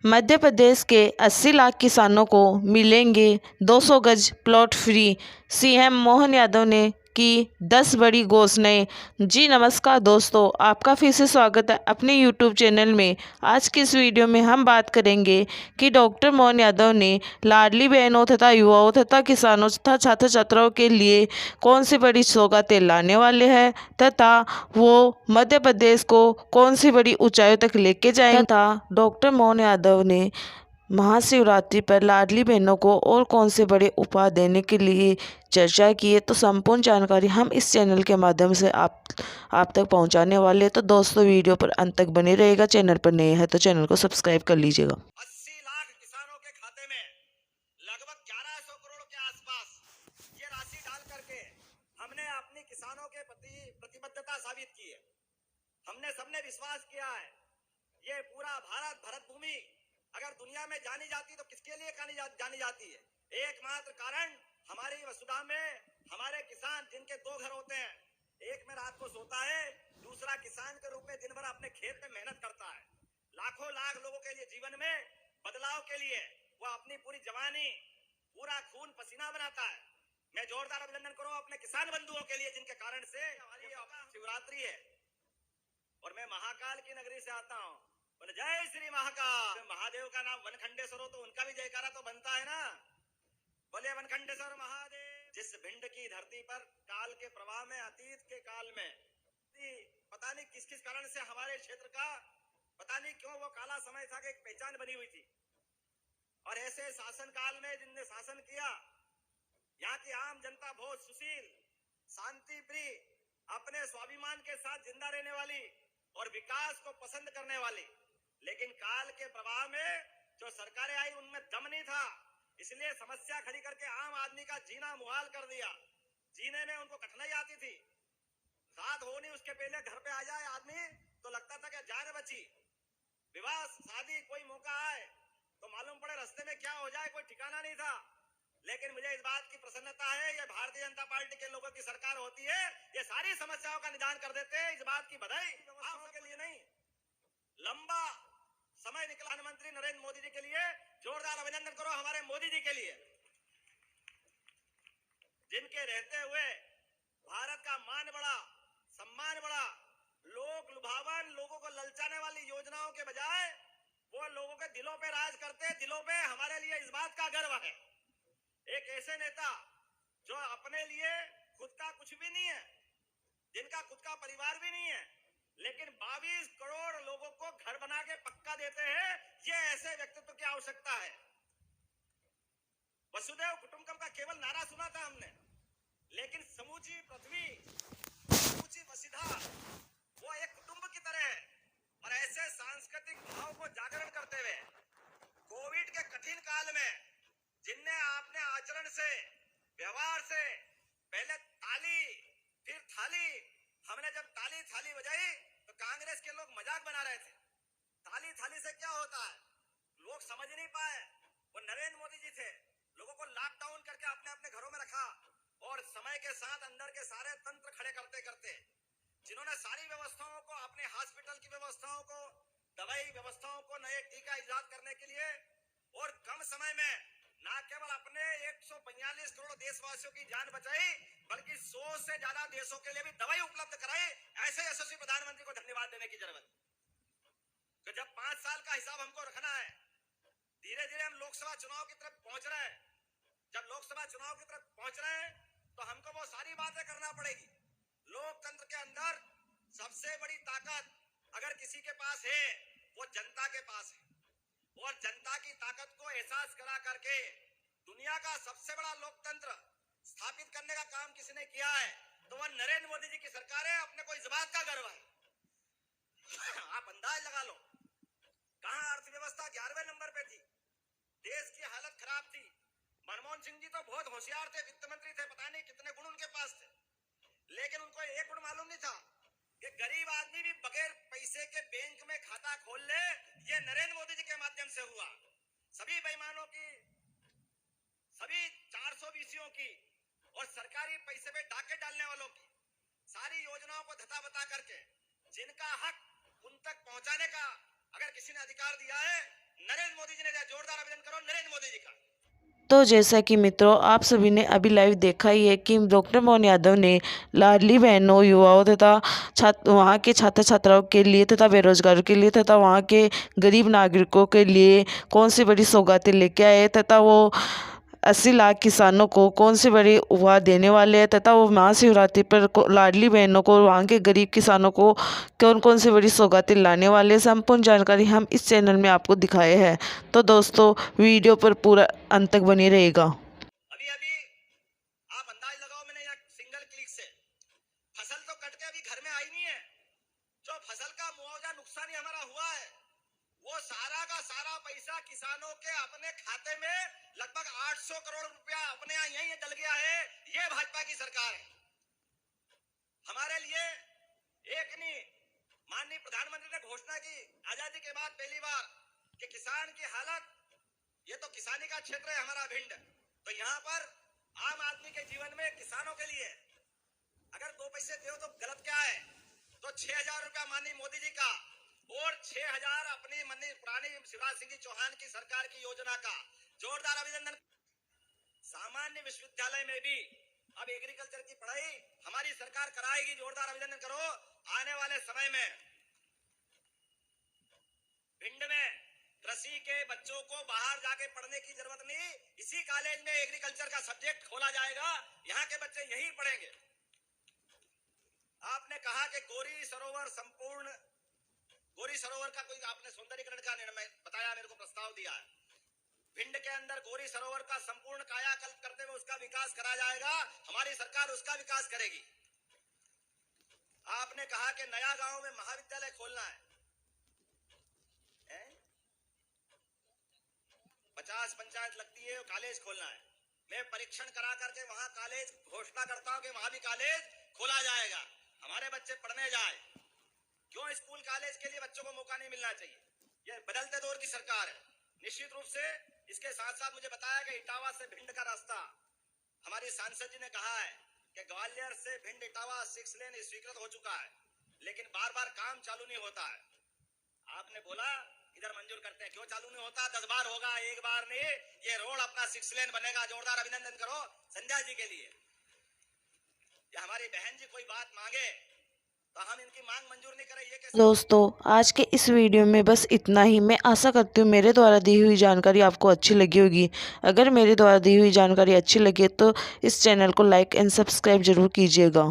मध्य प्रदेश के 80 लाख किसानों को मिलेंगे 200 गज plot free. CM Mohan Yadav ने की 10 बड़ी घोषणाएं। जी नमस्कार दोस्तों, आपका फिर से स्वागत है अपने यूट्यूब चैनल में। आज की इस वीडियो में हम बात करेंगे कि डॉक्टर मोहन यादव ने लाडली बहनों तथा युवाओं तथा किसानों तथा छात्र छात्राओं के लिए कौन सी बड़ी सौगातें लाने वाले हैं तथा वो मध्य प्रदेश को कौन सी बड़ी ऊंचाइयों तक लेके जाएंगे तथा डॉक्टर मोहन यादव ने महाशिवरात्रि पर लाडली बहनों को और कौन से बड़े उपहार देने के लिए चर्चा की है। तो संपूर्ण जानकारी हम इस चैनल के माध्यम से आप तक पहुंचाने वाले हैं। तो दोस्तों वीडियो पर अंत तक बने रहेगा। चैनल पर नए हैं तो चैनल को सब्सक्राइब कर लीजिएगा। 80 लाख किसानों के खाते में लगभग 1100 करोड़ के आसपास ये राशि डाल करके हमने अपनी किसानों के प्रति प्रतिबद्धता साबित की है। हमने सबने विश्वास किया है ये पूरा भरत भूमि अगर दुनिया में जानी जाती तो किसके लिए जानी जाती है? एकमात्र कारण हमारी वसुधा में हमारे किसान जिनके दो घर होते हैं, एक में रात को सोता है, दूसरा किसान के रूप में दिन भर अपने खेत में मेहनत करता है। लाखों लाख लोगों के लिए जीवन में बदलाव के लिए वो अपनी पूरी जवानी पूरा खून पसीना बनाता है। मैं जोरदार अभिनंदन करूं अपने किसान बंधुओं के लिए जिनके कारण से हमारी शिवरात्रि है और मैं महाकाल की नगरी से आता हूं। जय श्री महाकाल। महादेव का नाम वनखंडेश्वर हो तो उनका भी जयकारा तो बनता है ना। बोले वनखंडेश्वर महादेव। जिस भिंड की धरती पर काल के प्रवाह में अतीत के काल में पता नहीं किस किस कारण से हमारे क्षेत्र का पता नहीं क्यों वो काला समय था कि एक पहचान बनी हुई थी। और ऐसे शासन काल में जिनने शासन किया, यहाँ की आम जनता बहुत सुशील, शांति प्रिय, अपने स्वाभिमान के साथ जिंदा रहने वाली और विकास को पसंद करने वाली। लेकिन काल के प्रवाह में जो सरकारें आई उनमें दम नहीं था, इसलिए समस्या खड़ी करके आम आदमी का जीना मुहाल कर दिया। जीने में उनको कठिनाई आती थी। साथ हो नहीं उसके पहले घर पे आ जाए आदमी तो लगता था कि जान बची। विवाह शादी कोई मौका आए तो मालूम पड़े रास्ते में क्या हो जाए, कोई ठिकाना नहीं था। लेकिन मुझे इस बात की प्रसन्नता है ये भारतीय जनता पार्टी के लोगों की सरकार होती है, ये सारी समस्याओं का निदान कर देते हैं। इस बात की बधाई आपके लिए नहीं, लंबा समय निकला प्रधानमंत्री नरेंद्र मोदी जी के लिए जोरदार अभिनंदन करो हमारे मोदी जी के लिए, जिनके रहते हुए भारत का मान बढ़ा, सम्मान बढ़ा। लोग लुभावन, लोगों को ललचाने वाली योजनाओं के बजाय वो लोगों के दिलों पे राज करते, दिलों पे। हमारे लिए इस बात का गर्व है एक ऐसे नेता जो अपने लिए खुद का कुछ भी नहीं है, जिनका खुद का परिवार भी नहीं है, लेकिन 22 करोड़ लोगों को घर बना के पक्का देते हैं। ये ऐसे व्यक्तित्व की आवश्यकता है। वसुधैव कुटुंबकम का केवल नारा सुना था हमने, लेकिन समूची पृथ्वी, समूची वसुधा वो एक कुटुंब की तरह है। और ऐसे सांस्कृतिक भाव को जागरण करते हुए कोविड के कठिन काल में जिनने आपने आचरण से, व्यवहार से, पहले ताली फिर थाली, हमने जब ताली थाली बजाई तो कांग्रेस के लोग मजाक बना रहे थे। ताली थाली से क्या होता है लोग समझ नहीं पाए। वो नरेंद्र मोदी जी थे, लोगों को लॉकडाउन करके अपने अपने घरों में रखा और समय के साथ अंदर के सारे तंत्र खड़े करते करते जिन्होंने सारी व्यवस्थाओं को, अपने हॉस्पिटल की व्यवस्थाओं को, दवाई व्यवस्थाओं को, नए टीका इजाद करने के लिए और कम समय में ना केवल अपने 145 करोड़ देशवासियों की जान बचाई बल्कि 100 से ज्यादा देशों के लिए भी दवाई उपलब्ध कराई। ऐसे यशस्वी प्रधानमंत्री को धन्यवाद देने की जरूरत। तो जब 5 साल का हिसाब हमको रखना है, धीरे धीरे हम लोकसभा चुनाव की तरफ पहुंच रहे हैं। जब लोकसभा चुनाव की तरफ पहुंच रहे हैं तो हमको वो सारी बातें करना पड़ेगी। लोकतंत्र के अंदर सबसे बड़ी ताकत अगर किसी के पास है वो जनता के पास है, और जनता की ताकत को एहसास करा करके दुनिया का सबसे बड़ा लोकतंत्र स्थापित करने का काम किसने किया है तो वह नरेंद्र मोदी जी की सरकार है। अपने को इस बात का गर्व है। आप अंदाज लगा लो कहां अर्थव्यवस्था 11वें नंबर पे थी, देश की हालत खराब थी। मनमोहन सिंह जी तो बहुत होशियार थे, वित्त मंत्री थे, पता नहीं कितने गुण उनके पास थे, लेकिन उनको एक गुण मालूम नहीं था कि गरीब आदमी भी बगैर पैसे के बैंक में खाता खोल ले। ये नरेंद्र मोदी जी के माध्यम से हुआ। सभी बेईमानों की, सभी 420 की और सरकारी पैसे पे डाके डालने वालों की सारी योजनाओं को धता बता करके जिनका हक उन तक पहुंचाने का अगर किसी ने अधिकार दिया है नरेंद्र मोदी जी ने दिया। जोरदार अभिनंदन करो नरेंद्र मोदी जी का। तो जैसा कि मित्रों आप सभी ने अभी लाइव देखा ही है कि डॉक्टर मोहन यादव ने लाडली बहनों, युवाओं तथा छात्र वहाँ के छात्र छात्राओं के लिए तथा बेरोजगारों के लिए तथा वहाँ के गरीब नागरिकों के लिए कौन सी बड़ी सौगातें लेके आए तथा वो 80 लाख किसानों को कौन से बड़े उपहार देने वाले हैं तथा वो महाशिवरात्रि पर लाडली बहनों को, वहाँ के गरीब किसानों को कौन कौन सी बड़ी सौगातें लाने वाले हैं, संपूर्ण जानकारी हम इस चैनल में आपको दिखाए हैं। तो दोस्तों वीडियो पर पूरा अंत तक बने रहेगा। अभी अभी आप अंदाज लगाओ, मैंने यहाँ सिंगल क्लिक से फसल तो कट के अभी घर में आई नहीं है। जो फसल का मुआवजा नुकसान हमारा हुआ है वो सारा का सारा पैसा किसानों के अपने खाते में लगभग 800 करोड़ रुपया अपने यहाँ यही डल गया है। ये भाजपा की सरकार है। हमारे लिए एक नहीं, माननीय प्रधानमंत्री ने घोषणा की आजादी के बाद पहली बार कि किसान की हालत, ये तो किसानी का क्षेत्र है हमारा भिंड, तो यहाँ पर आम आदमी के जीवन में किसानों के लिए अगर 2 पैसे दो तो गलत क्या है। तो 6,000 रुपया माननीय मोदी जी का और 6,000 अपनी पुरानी शिवराज सिंह चौहान की सरकार की योजना का जोरदार अभिनंदन। सामान्य विश्वविद्यालय में भी अब एग्रीकल्चर की पढ़ाई हमारी सरकार कराएगी। जोरदार अभिनंदन करो। आने वाले समय में भिंड में कृषि के बच्चों को बाहर जाके पढ़ने की जरूरत नहीं, इसी कॉलेज में एग्रीकल्चर का सब्जेक्ट खोला जाएगा। यहाँ के बच्चे यही पढ़ेंगे। आपने कहा कि गौरी सरोवर का कोई आपने सौंदर्यीकरण का निर्णय बताया, मेरे को प्रस्ताव दिया है। भिंड के अंदर गौरी सरोवर का संपूर्ण कायाकल्प करते हुए उसका विकास करा जाएगा। हमारी सरकार उसका विकास करेगी। आपने कहा कि नया गांव में महाविद्यालय खोलना है, 50 पंचायत लगती है, कॉलेज खोलना है। मैं परीक्षण करा करके वहां कॉलेज घोषणा करता हूं कि वहां भी कॉलेज खोला जाएगा, हमारे बच्चे पढ़ने जाए। क्यों स्कूल कॉलेज के लिए बच्चों को मौका नहीं मिलना चाहिए? यह बदलते दौर की सरकार है। निश्चित रूप से इसके साथ साथ मुझे बताया कि इटावा से भिंड का रास्ता, हमारी सांसद जी ने कहा है कि ग्वालियर से भिंड इटावा 6 लेन स्वीकृत हो चुका है, लेकिन बार बार काम चालू नहीं होता है। आपने बोला इधर मंजूर करते हैं, क्यों चालू नहीं होता? 10 बार होगा, एक बार नहीं। ये रोड अपना 6 लेन बनेगा। जोरदार अभिनंदन करो संध्या जी के लिए। या हमारी बहन जी कोई बात मांगे तो हम इनकी मांग मंजूर नहीं करें, ये कैसे? दोस्तों आज के इस वीडियो में बस इतना ही। मैं आशा करती हूँ मेरे द्वारा दी हुई जानकारी आपको अच्छी लगी होगी। अगर मेरे द्वारा दी हुई जानकारी अच्छी लगे तो इस चैनल को लाइक एंड सब्सक्राइब जरूर कीजिएगा।